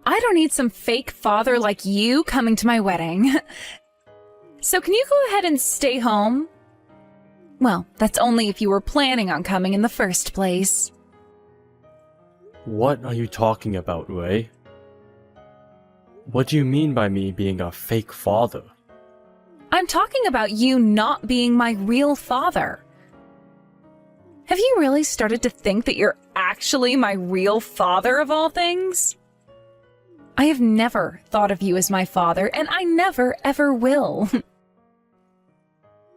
I don't need some fake father like you coming to my wedding. So can you go ahead and stay home? Well, that's only if you were planning on coming in the first place. What are you talking about, Ray? What do you mean by me being a fake father? I'm talking about you not being my real father. Have you really started to think that you're actually my real father of all things? I have never thought of you as my father, and I never ever will.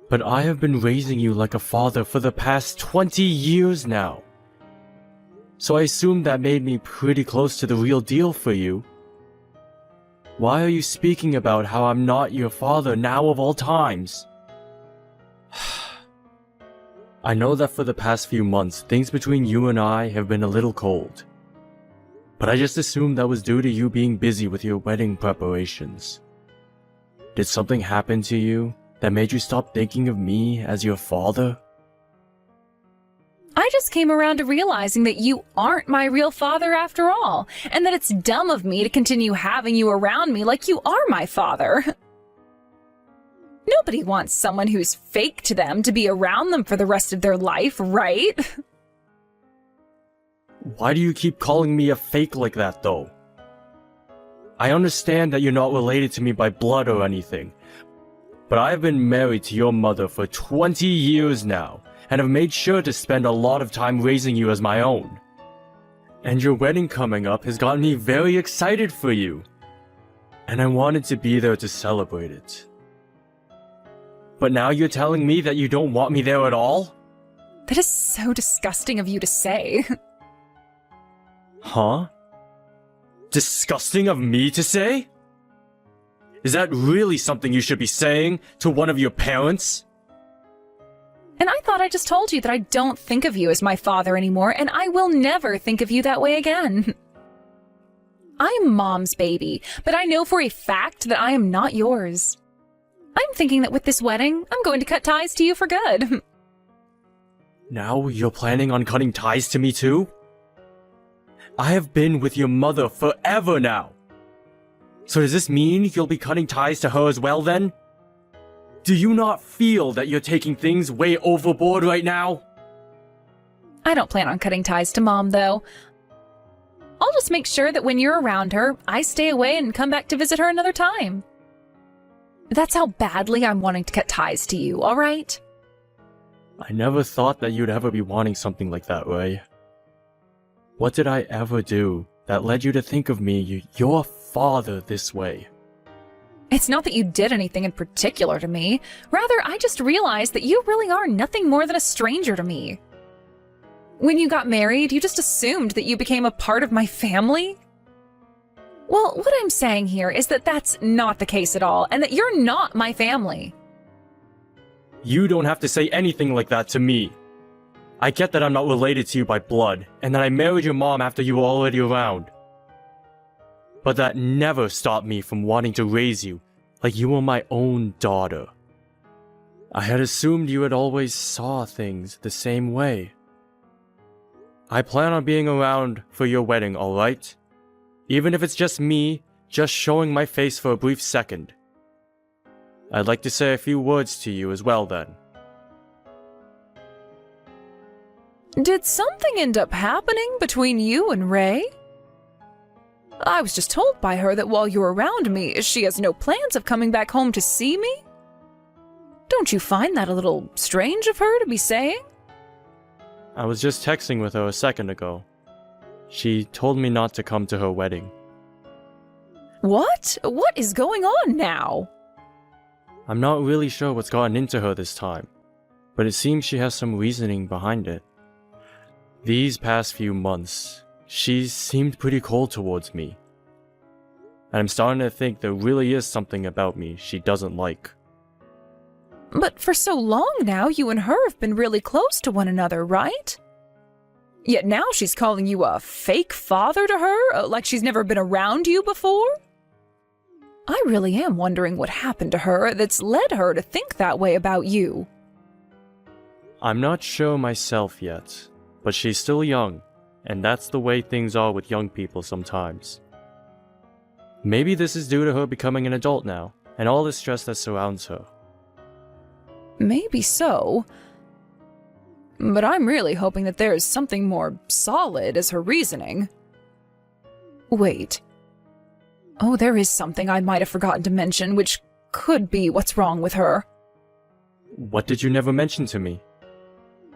But I have been raising you like a father for the past 20 years now. So I assume that made me pretty close to the real deal for you. Why are you speaking about how I'm not your father now of all times? I know that for the past few months, things between you and I have been a little cold. But I just assumed that was due to you being busy with your wedding preparations. Did something happen to you that made you stop thinking of me as your father? I just came around to realizing that you aren't my real father after all, and that it's dumb of me to continue having you around me like you are my father. Nobody wants someone who's fake to them to be around them for the rest of their life, right? Why do you keep calling me a fake like that, though? I understand that you're not related to me by blood or anything, but I have been married to your mother for 20 years now, and have made sure to spend a lot of time raising you as my own. And your wedding coming up has gotten me very excited for you, and I wanted to be there to celebrate it. But now you're telling me that you don't want me there at all? That is so disgusting of you to say. Huh? Disgusting of me to say? Is that really something you should be saying to one of your parents? And I thought I just told you that I don't think of you as my father anymore, and I will never think of you that way again. I'm Mom's baby, but I know for a fact that I am not yours. I'm thinking that with this wedding, I'm going to cut ties to you for good. Now you're planning on cutting ties to me too? I have been with your mother forever now. So does this mean you'll be cutting ties to her as well then? Do you not feel that you're taking things way overboard right now? I don't plan on cutting ties to Mom, though. I'll just make sure that when you're around her, I stay away and come back to visit her another time. That's how badly I'm wanting to cut ties to you, all right? I never thought that you'd ever be wanting something like that, Ray. What did I ever do that led you to think of me, your father, this way? It's not that you did anything in particular to me. Rather, I just realized that you really are nothing more than a stranger to me. When you got married, you just assumed that you became a part of my family? Well, what I'm saying here is that that's not the case at all, and that you're not my family. You don't have to say anything like that to me. I get that I'm not related to you by blood, and that I married your mom after you were already around. But that never stopped me from wanting to raise you like you were my own daughter. I had assumed you had always saw things the same way. I plan on being around for your wedding, alright? Even if it's just me, just showing my face for a brief second. I'd like to say a few words to you as well then. Did something end up happening between you and Ray? I was just told by her that while you're around me, she has no plans of coming back home to see me. Don't you find that a little strange of her to be saying? I was just texting with her a second ago. She told me not to come to her wedding. What? What is going on now? I'm not really sure what's gotten into her this time, but it seems she has some reasoning behind it. These past few months, she's seemed pretty cold towards me. And I'm starting to think there really is something about me she doesn't like. But for so long now, you and her have been really close to one another, right? Yet now she's calling you a fake father to her, like she's never been around you before? I really am wondering what happened to her that's led her to think that way about you. I'm not sure myself yet, but she's still young, and that's the way things are with young people sometimes. Maybe this is due to her becoming an adult now, and all the stress that surrounds her. Maybe so. But I'm really hoping that there is something more solid as her reasoning. Wait. Oh, there is something I might have forgotten to mention, which could be what's wrong with her. What did you never mention to me?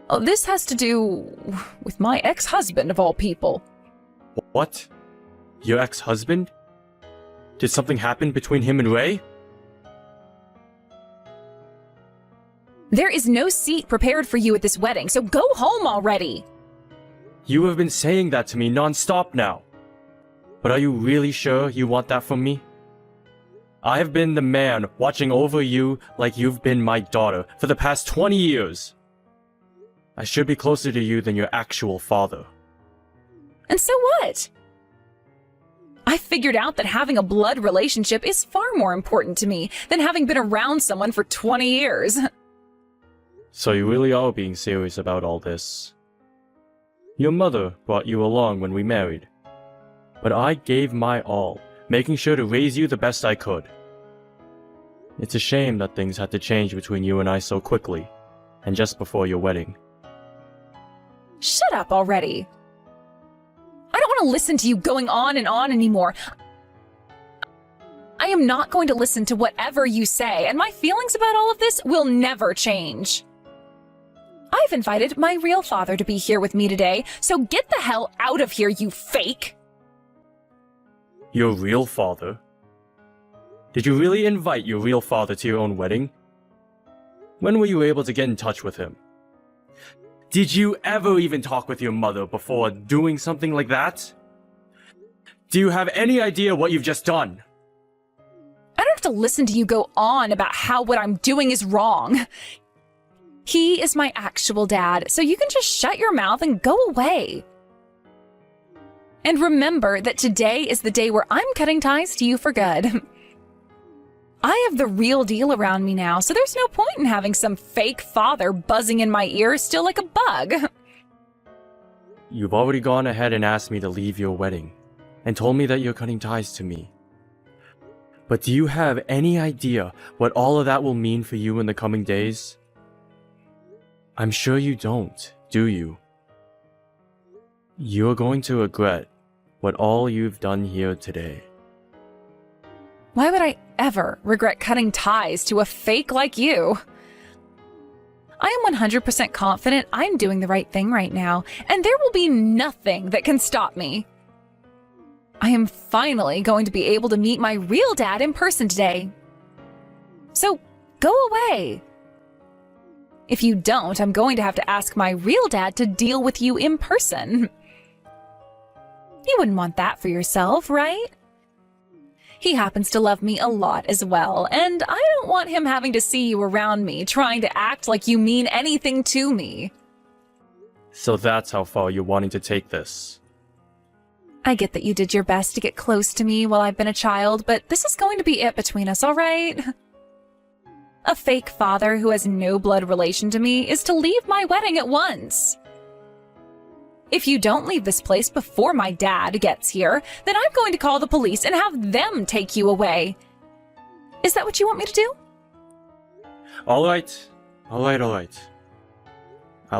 Oh, this has to do with my ex-husband, of all people. What? Your ex-husband? Did something happen between him and Ray? There is no seat prepared for you at this wedding, so go home already! You have been saying that to me non-stop now. But are you really sure you want that from me? I have been the man watching over you like you've been my daughter for the past 20 years. I should be closer to you than your actual father. And so what? I figured out that having a blood relationship is far more important to me than having been around someone for 20 years. So you really are being serious about all this. Your mother brought you along when we married. But I gave my all, making sure to raise you the best I could. It's a shame that things had to change between you and I so quickly, and just before your wedding. Shut up already. I don't want to listen to you going on and on anymore. I am not going to listen to whatever you say, and my feelings about all of this will never change. I've invited my real father to be here with me today, so get the hell out of here, you fake! Your real father? Did you really invite your real father to your own wedding? When were you able to get in touch with him? Did you ever even talk with your mother before doing something like that? Do you have any idea what you've just done? I don't have to listen to you go on about how what I'm doing is wrong. He is my actual dad, so you can just shut your mouth and go away. And remember that today is the day where I'm cutting ties to you for good. I have the real deal around me now, so there's no point in having some fake father buzzing in my ear still like a bug. You've already gone ahead and asked me to leave your wedding, and told me that you're cutting ties to me. But do you have any idea what all of that will mean for you in the coming days? I'm sure you don't, do you? You're going to regret what all you've done here today. Why would I ever regret cutting ties to a fake like you? I am 100% confident I'm doing the right thing right now, and there will be nothing that can stop me. I am finally going to be able to meet my real dad in person today. So, go away. If you don't, I'm going to have to ask my real dad to deal with you in person. You wouldn't want that for yourself, right? He happens to love me a lot as well, and I don't want him having to see you around me trying to act like you mean anything to me. So that's how far you're wanting to take this. I get that you did your best to get close to me while I've been a child, but this is going to be it between us, all right? A fake father who has no blood relation to me is to leave my wedding at once. If you don't leave this place before my dad gets here, then I'm going to call the police and have them take you away. Is that what you want me to do? All right. I'll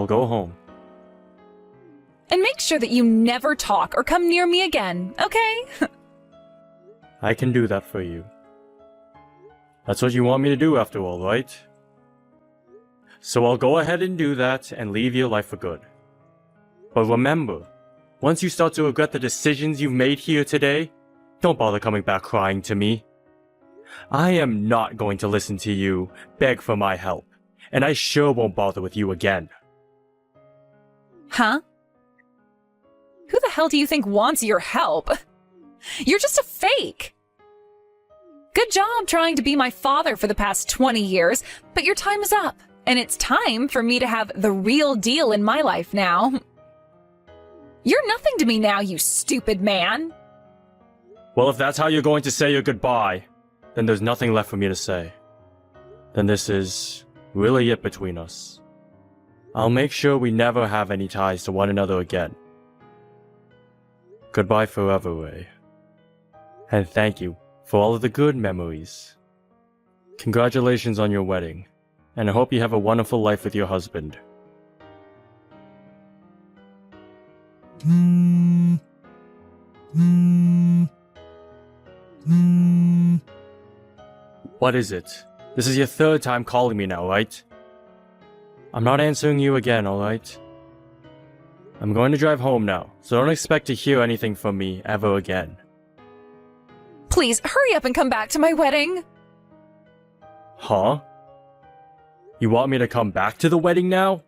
go home. And make sure that you never talk or come near me again, okay? I can do that for you. That's what you want me to do after all, right? So I'll go ahead and do that and leave your life for good. But remember, once you start to regret the decisions you've made here today, don't bother coming back crying to me. I am not going to listen to you beg for my help, and I sure won't bother with you again. Huh? Who the hell do you think wants your help? You're just a fake. Good job trying to be my father for the past 20 years, but your time is up, and it's time for me to have the real deal in my life now. You're nothing to me now, you stupid man. Well, if that's how you're going to say your goodbye, then there's nothing left for me to say. Then this is really it between us. I'll make sure we never have any ties to one another again. Goodbye forever, Ray. And thank you for all of the good memories. Congratulations on your wedding, and I hope you have a wonderful life with your husband. What is it? This is your third time calling me now, right? I'm not answering you again, alright? I'm going to drive home now, so don't expect to hear anything from me ever again. Please, hurry up and come back to my wedding. Huh? You want me to come back to the wedding now?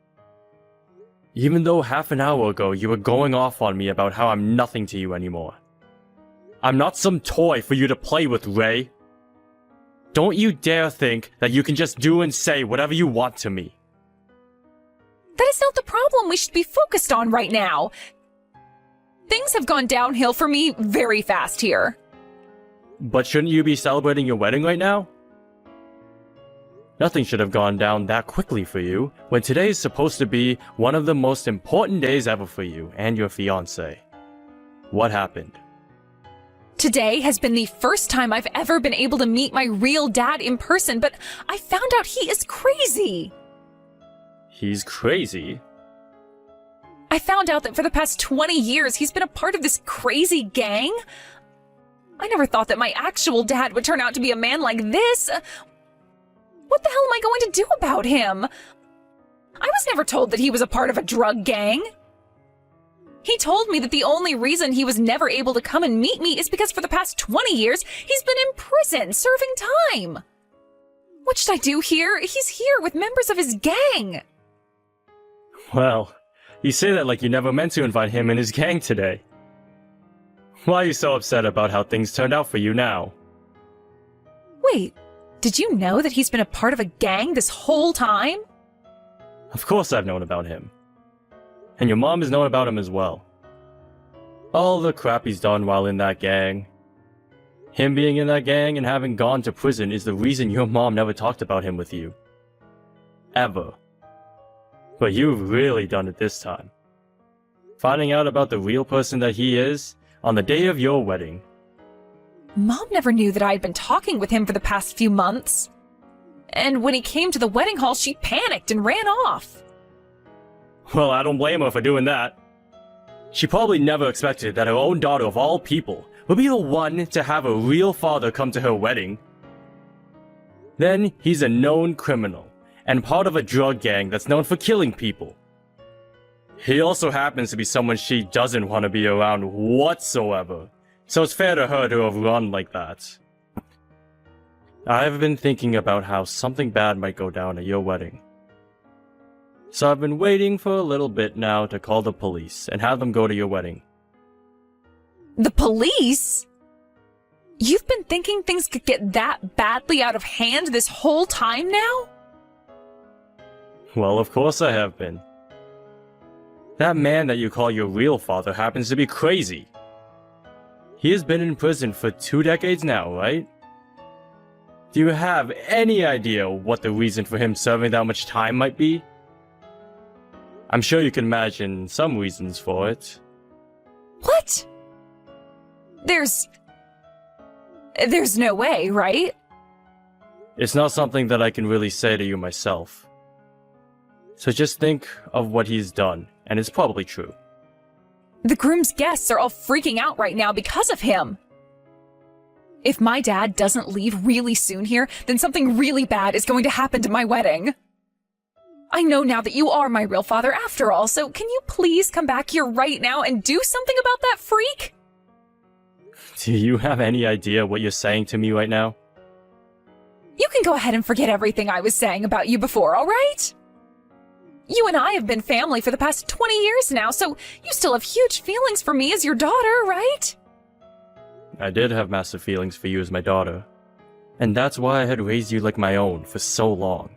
Even though half an hour ago you were going off on me about how I'm nothing to you anymore. I'm not some toy for you to play with, Ray. Don't you dare think that you can just do and say whatever you want to me. That is not the problem we should be focused on right now. Things have gone downhill for me very fast here. But shouldn't you be celebrating your wedding right now? Nothing should have gone down that quickly for you, when today is supposed to be one of the most important days ever for you and your fiancé. What happened? Today has been the first time I've ever been able to meet my real dad in person, but I found out he is crazy. He's crazy? I found out that for the past 20 years he's been a part of this crazy gang. I never thought that my actual dad would turn out to be a man like this. What the hell am I going to do about him? I was never told that he was a part of a drug gang. He told me that the only reason he was never able to come and meet me is because for the past 20 years, he's been in prison serving time. What should I do here? He's here with members of his gang. Well, you say that like you never meant to invite him and his gang today. Why are you so upset about how things turned out for you now? Wait, did you know that he's been a part of a gang this whole time? Of course I've known about him. And your mom has known about him as well. All the crap he's done while in that gang. Him being in that gang and having gone to prison is the reason your mom never talked about him with you. Ever. But you've really done it this time. Finding out about the real person that he is on the day of your wedding. Mom never knew that I had been talking with him for the past few months. And when he came to the wedding hall, she panicked and ran off. Well, I don't blame her for doing that. She probably never expected that her own daughter of all people would be the one to have a real father come to her wedding. Then he's a known criminal, and part of a drug gang that's known for killing people. He also happens to be someone she doesn't want to be around whatsoever, so it's fair to her to have run like that. I've been thinking about how something bad might go down at your wedding. So I've been waiting for a little bit now to call the police and have them go to your wedding. The police? You've been thinking things could get that badly out of hand this whole time now? Well, of course I have been. That man that you call your real father happens to be crazy. He has been in prison for 2 decades now, right? Do you have any idea what the reason for him serving that much time might be? I'm sure you can imagine some reasons for it. What? There's no way, right? It's not something that I can really say to you myself. So just think of what he's done, and it's probably true. The groom's guests are all freaking out right now because of him. If my dad doesn't leave really soon here, then something really bad is going to happen to my wedding. I know now that you are my real father after all, so can you please come back here right now and do something about that freak? Do you have any idea what you're saying to me right now? You can go ahead and forget everything I was saying about you before, all right? You and I have been family for the past 20 years now, so you still have huge feelings for me as your daughter, right? I did have massive feelings for you as my daughter. And that's why I had raised you like my own for so long.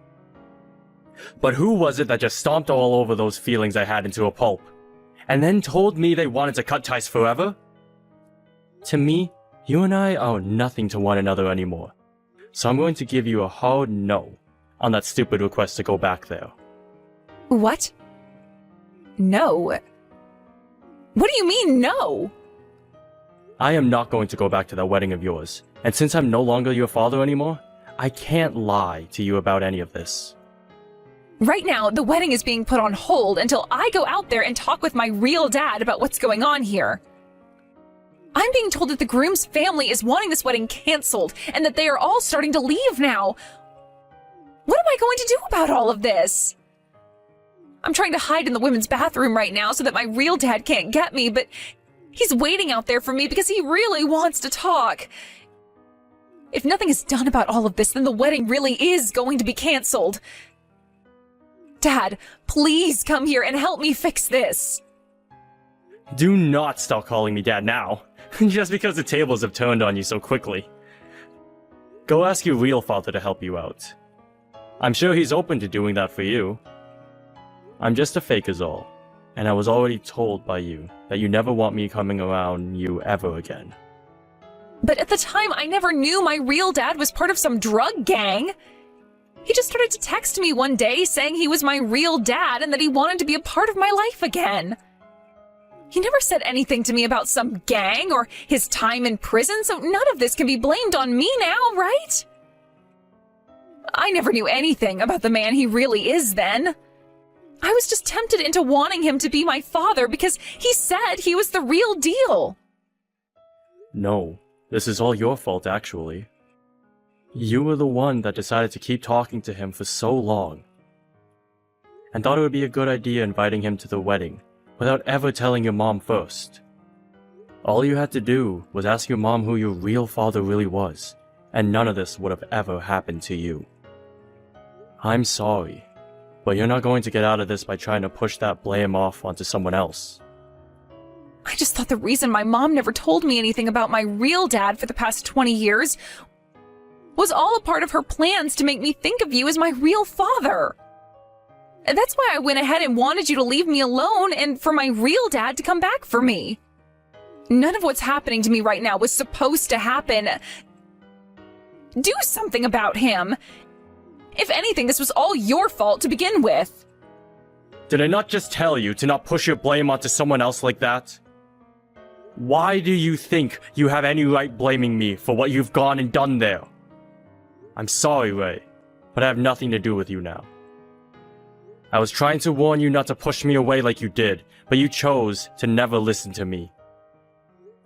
But who was it that just stomped all over those feelings I had into a pulp? And then told me they wanted to cut ties forever? To me, you and I are nothing to one another anymore. So I'm going to give you a hard no on that stupid request to go back there. What? No. What do you mean, no? I am not going to go back to that wedding of yours, and since I'm no longer your father anymore, I can't lie to you about any of this. Right now, the wedding is being put on hold until I go out there and talk with my real dad about what's going on here. I'm being told that the groom's family is wanting this wedding canceled and that they are all starting to leave now. What am I going to do about all of this? I'm trying to hide in the women's bathroom right now so that my real dad can't get me, but he's waiting out there for me because he really wants to talk. If nothing is done about all of this, then the wedding really is going to be canceled. Dad, please come here and help me fix this. Do not start calling me Dad now, just because the tables have turned on you so quickly. Go ask your real father to help you out. I'm sure he's open to doing that for you. I'm just a fake is all, and I was already told by you that you never want me coming around you ever again. But at the time, I never knew my real dad was part of some drug gang. He just started to text me one day saying he was my real dad and that he wanted to be a part of my life again. He never said anything to me about some gang or his time in prison, so none of this can be blamed on me now, right? I never knew anything about the man he really is then. I was just tempted into wanting him to be my father because he said he was the real deal. No, this is all your fault, actually. You were the one that decided to keep talking to him for so long, and thought it would be a good idea inviting him to the wedding without ever telling your mom first. All you had to do was ask your mom who your real father really was, and none of this would have ever happened to you. I'm sorry, but you're not going to get out of this by trying to push that blame off onto someone else. I just thought the reason my mom never told me anything about my real dad for the past 20 years was all a part of her plans to make me think of you as my real father. And that's why I went ahead and wanted you to leave me alone and for my real dad to come back for me. None of what's happening to me right now was supposed to happen. Do something about him. If anything, this was all your fault to begin with. Did I not just tell you to not push your blame onto someone else like that? Why do you think you have any right blaming me for what you've gone and done there? I'm sorry, Ray, but I have nothing to do with you now. I was trying to warn you not to push me away like you did, but you chose to never listen to me.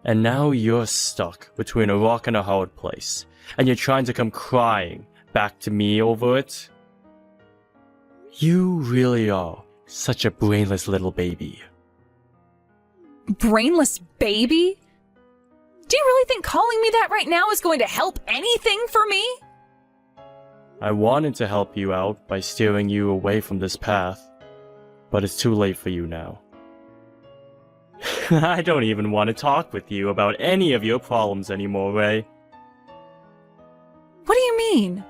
And now you're stuck between a rock and a hard place, and you're trying to come crying back to me over it? You really are such a brainless little baby. Brainless baby? Do you really think calling me that right now is going to help anything for me? I wanted to help you out by steering you away from this path, but it's too late for you now. I don't even want to talk with you about any of your problems anymore, Ray. What do you mean?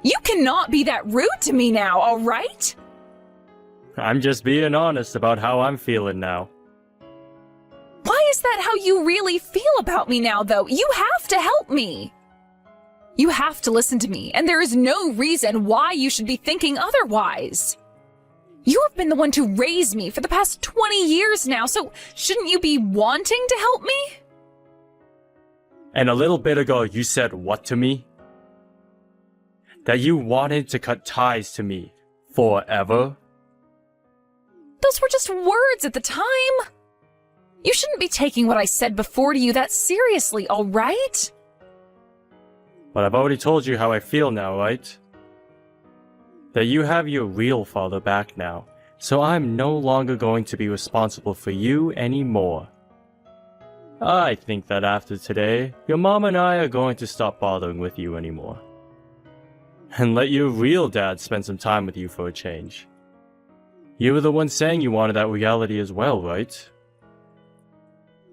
You cannot be that rude to me now, all right? I'm just being honest about how I'm feeling now. Why is that how you really feel about me now, though? You have to help me. You have to listen to me, and there is no reason why you should be thinking otherwise. You have been the one to raise me for the past 20 years now, so shouldn't you be wanting to help me? And a little bit ago, you said what to me? That you wanted to cut ties to me forever? Those were just words at the time. You shouldn't be taking what I said before to you that seriously, all right? But I've already told you how I feel now, right? That you have your real father back now, so I'm no longer going to be responsible for you anymore. I think that after today, your mom and I are going to stop bothering with you anymore. And let your real dad spend some time with you for a change. You were the one saying you wanted that reality as well, right?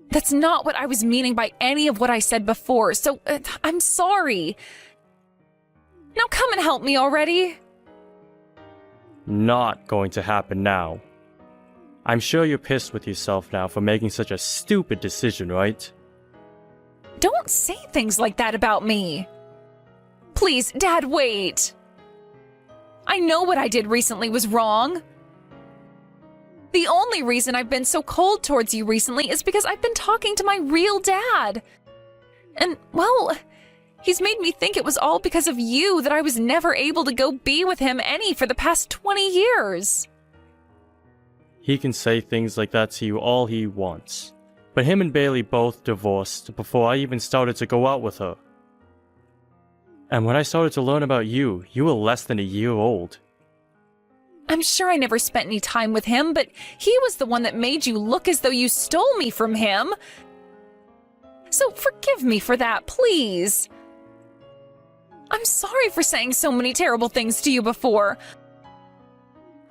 That's not what I was meaning by any of what I said before, so I'm sorry. Now come and help me already. Not going to happen now. I'm sure you're pissed with yourself now for making such a stupid decision, right? Don't say things like that about me. Please, Dad, wait. I know what I did recently was wrong. The only reason I've been so cold towards you recently is because I've been talking to my real dad. And, well, he's made me think it was all because of you that I was never able to go be with him any for the past 20 years. He can say things like that to you all he wants. But him and Bailey both divorced before I even started to go out with her. And when I started to learn about you, you were less than a year old. I'm sure I never spent any time with him, but he was the one that made you look as though you stole me from him. So forgive me for that, please. I'm sorry for saying so many terrible things to you before.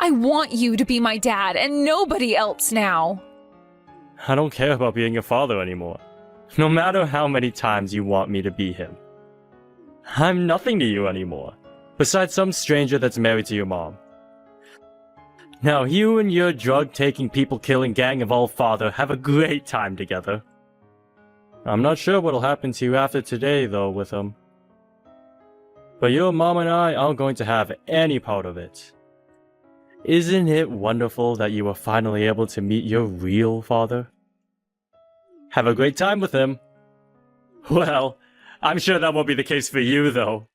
I want you to be my dad and nobody else now. I don't care about being your father anymore. No matter how many times you want me to be him. I'm nothing to you anymore, besides some stranger that's married to your mom. Now you and your drug-taking, people-killing gang of all father have a great time together. I'm not sure what'll happen to you after today, though, with him. But your mom and I aren't going to have any part of it. Isn't it wonderful that you were finally able to meet your real father? Have a great time with him. Well, I'm sure that won't be the case for you, though.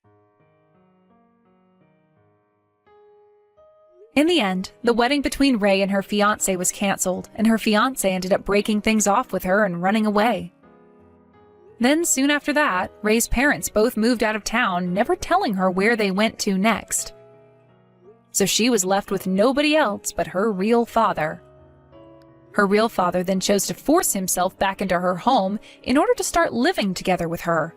In the end, the wedding between Ray and her fiancé was cancelled, and her fiancé ended up breaking things off with her and running away. Then, soon after that, Ray's parents both moved out of town, never telling her where they went to next. So she was left with nobody else but her real father. Her real father then chose to force himself back into her home in order to start living together with her.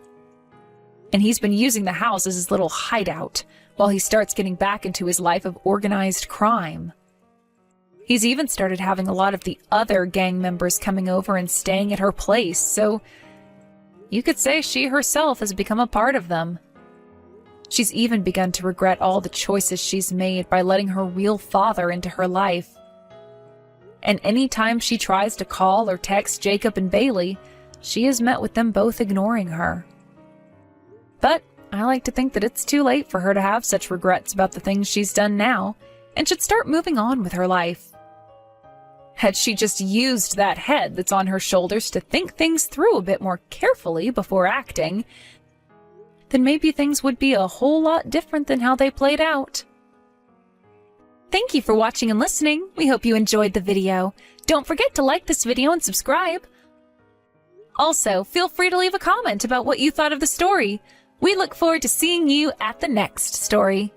And he's been using the house as his little hideout, while he starts getting back into his life of organized crime. He's even started having a lot of the other gang members coming over and staying at her place, so you could say she herself has become a part of them. She's even begun to regret all the choices she's made by letting her real father into her life. And any time she tries to call or text Jacob and Bailey, she is met with them both ignoring her. But I like to think that it's too late for her to have such regrets about the things she's done now, and should start moving on with her life. Had she just used that head that's on her shoulders to think things through a bit more carefully before acting, then maybe things would be a whole lot different than how they played out. Thank you for watching and listening. We hope you enjoyed the video. Don't forget to like this video and subscribe. Also, feel free to leave a comment about what you thought of the story. We look forward to seeing you at the next story.